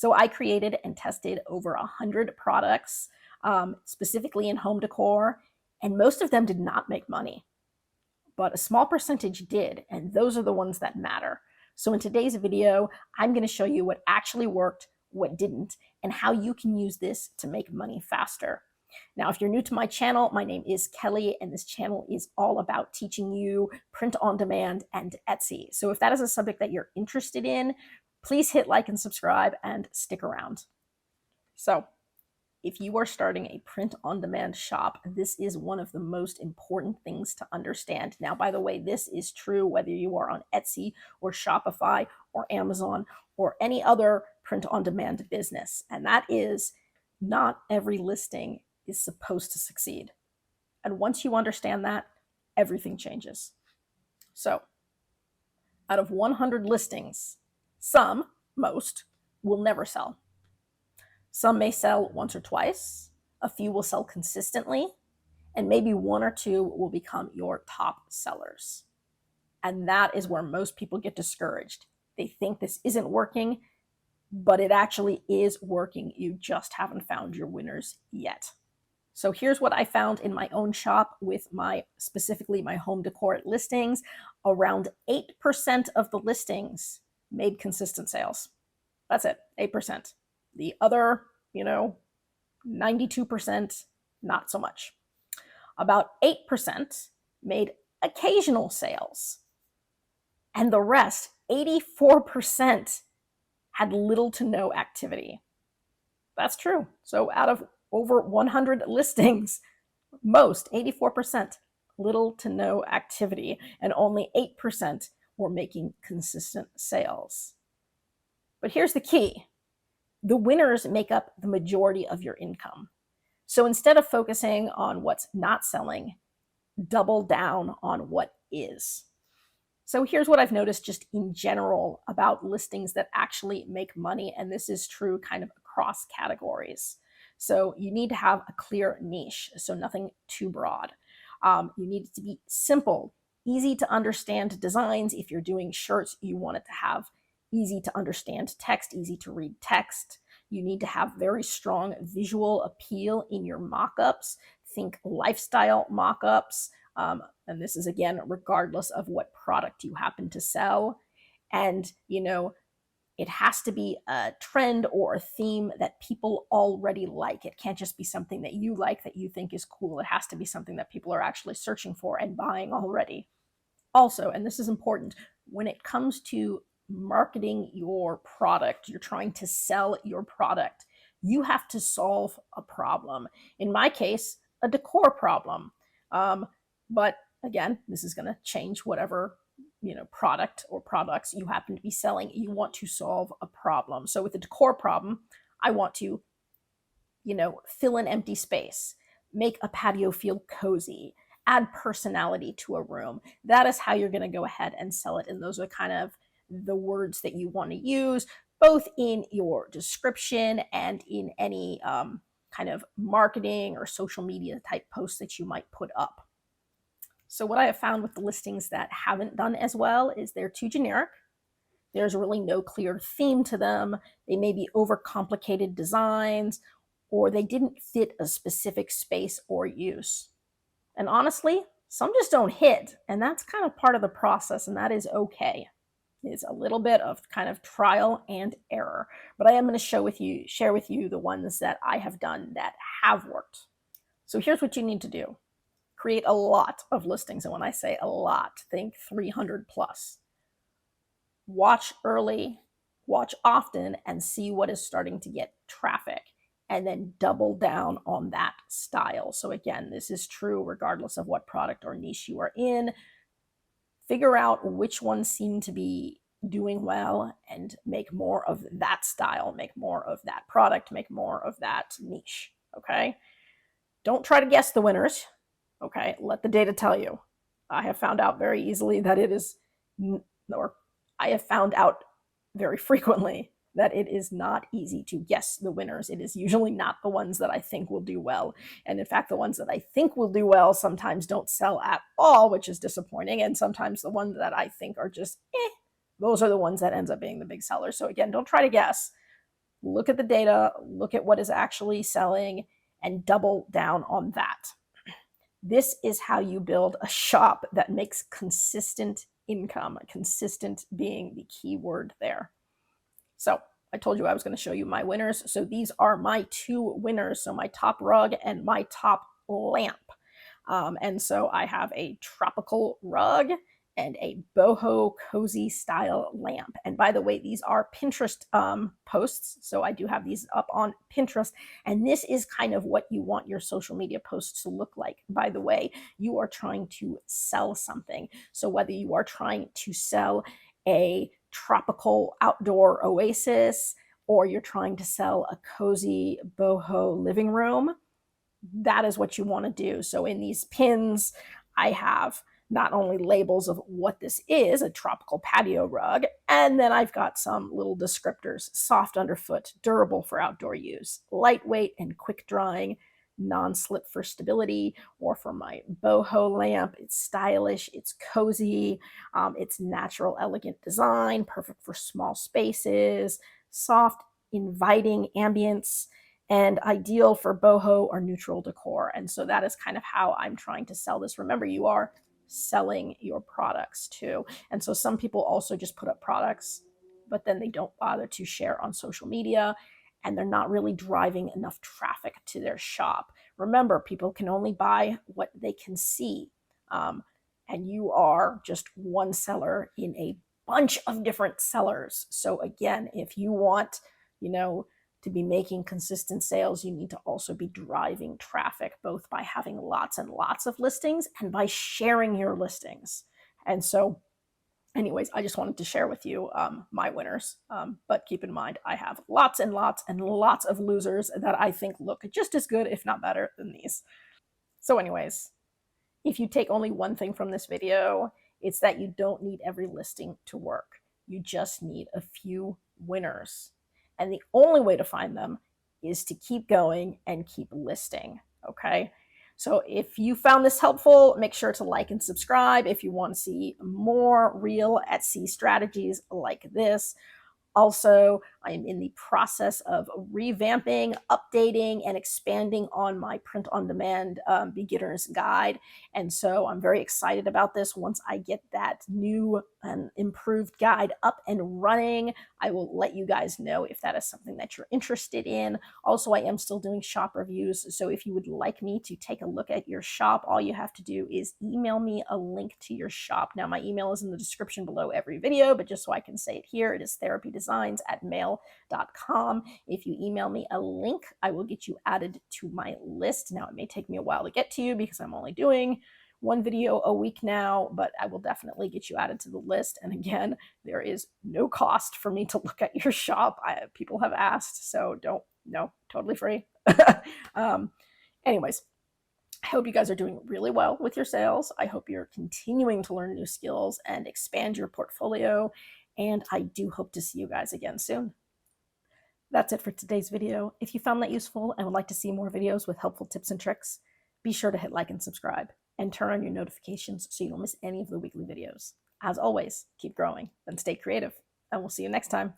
So I created and tested over 100 products, specifically in home decor, and most of them did not make money, but a small percentage did, and those are the ones that matter. So in today's video, I'm going to show you what actually worked, what didn't, and how you can use this to make money faster. Now, if you're new to my channel, my name is Kelly, and this channel is all about teaching you print on demand and Etsy. So if that is a subject that you're interested in, please hit like and subscribe and stick around. So if you are starting a print on demand shop, this is one of the most important things to understand. Now, by the way, this is true whether you are on Etsy or Shopify or Amazon or any other print on demand business. And that is, not every listing is supposed to succeed. And once you understand that, everything changes. So out of 100 listings, most, will never sell. Some may sell once or twice, a few will sell consistently, and maybe one or two will become your top sellers. And that is where most people get discouraged. They think this isn't working, but it actually is working. You just haven't found your winners yet. So here's what I found in my own shop with specifically my home decor listings. Around 8% of the listings made consistent sales. That's it, 8%. The other, 92%, not so much. About 8% made occasional sales. And the rest, 84%, had little to no activity. That's true. So out of over 100 listings, most, 84%, little to no activity, and only 8% were making consistent sales. But here's the key. The winners make up the majority of your income. So instead of focusing on what's not selling, double down on what is. So here's what I've noticed just in general about listings that actually make money, and this is true kind of across categories. So you need to have a clear niche, so nothing too broad. You need it to be simple, easy to understand designs. If you're doing shirts, you want it to have easy to understand text, easy to read text. You need to have very strong visual appeal in your mock-ups. Think lifestyle mock-ups. And this is, again, regardless of what product you happen to sell. And, it has to be a trend or a theme that people already like. It can't just be something that you like, that you think is cool. It has to be something that people are actually searching for and buying already. Also, and this is important, when it comes to marketing your product, you're trying to sell your product, you have to solve a problem. In my case, a decor problem. But again, this is going to change whatever product or products you happen to be selling. You want to solve a problem. So with the decor problem, I want to, fill an empty space, make a patio feel cozy, add personality to a room. That is how you're going to go ahead and sell it. And those are kind of the words that you want to use, both in your description and in any kind of marketing or social media type posts that you might put up. So what I have found with the listings that haven't done as well is they're too generic. There's really no clear theme to them. They may be overcomplicated designs, or they didn't fit a specific space or use. And honestly, some just don't hit, and that's kind of part of the process, and that is okay. It's a little bit of kind of trial and error, but I am going to share with you the ones that I have done that have worked. So here's what you need to do. Create a lot of listings, and when I say a lot, think 300 plus. Watch early, watch often, and see what is starting to get traffic, and then double down on that style. So again, this is true regardless of what product or niche you are in. Figure out which ones seem to be doing well and make more of that style, make more of that product, make more of that niche, okay? Don't try to guess the winners, okay? Let the data tell you. I have found out very easily that it is, or I have found out very frequently that it is not easy to guess the winners. It is usually not the ones that I think will do well. And in fact, the ones that I think will do well sometimes don't sell at all, which is disappointing. And sometimes the ones that I think are just, those are the ones that ends up being the big sellers. So again, don't try to guess. look at the data, look at what is actually selling, and double down on that. This is how you build a shop that makes consistent income, consistent being the key word there. So I told you I was going to show you my winners. So these are my two winners. So my top rug and my top lamp. And so I have a tropical rug and a boho cozy style lamp. And by the way, these are Pinterest posts. So I do have these up on Pinterest. And this is kind of what you want your social media posts to look like. By the way, you are trying to sell something. So whether you are trying to sell a tropical outdoor oasis or you're trying to sell a cozy boho living room, that is what you want to do. So in these pins, I have not only labels of what this is, a tropical patio rug, and then I've got some little descriptors: soft underfoot, durable for outdoor use, lightweight and quick drying, non-slip for stability. Or for my boho lamp, it's stylish, it's cozy, it's natural, elegant design, perfect for small spaces, soft, inviting ambience, and ideal for boho or neutral decor. And so that is kind of how I'm trying to sell this. Remember, you are selling your products too. And so some people also just put up products, but then they don't bother to share on social media, and they're not really driving enough traffic to their shop. Remember, people can only buy what they can see. And you are just one seller in a bunch of different sellers. So again, if you want, to be making consistent sales, you need to also be driving traffic, both by having lots and lots of listings and by sharing your listings. And so anyways, I just wanted to share with you my winners. But keep in mind, I have lots and lots and lots of losers that I think look just as good, if not better, than these. So anyways, if you take only one thing from this video, it's that you don't need every listing to work. You just need a few winners. And the only way to find them is to keep going and keep listing, okay? So if you found this helpful, make sure to like and subscribe if you want to see more real Etsy strategies like this. Also, I'm in the process of revamping, updating, and expanding on my print-on-demand beginner's guide. And so I'm very excited about this. Once I get that new and improved guide up and running, I will let you guys know if that is something that you're interested in. Also, I am still doing shop reviews. So if you would like me to take a look at your shop, all you have to do is email me a link to your shop. Now, my email is in the description below every video, but just so I can say it here, it is therapydesigns@mail.com. If you email me a link, I will get you added to my list. Now, it may take me a while to get to you because I'm only doing one video a week now, but I will definitely get you added to the list. And again, there is no cost for me to look at your shop. People have asked, so totally free. Anyways, I hope you guys are doing really well with your sales. I hope you're continuing to learn new skills and expand your portfolio. And I do hope to see you guys again soon. That's it for today's video. If you found that useful and would like to see more videos with helpful tips and tricks, be sure to hit like and subscribe and turn on your notifications so you don't miss any of the weekly videos. As always, keep growing and stay creative, and we'll see you next time.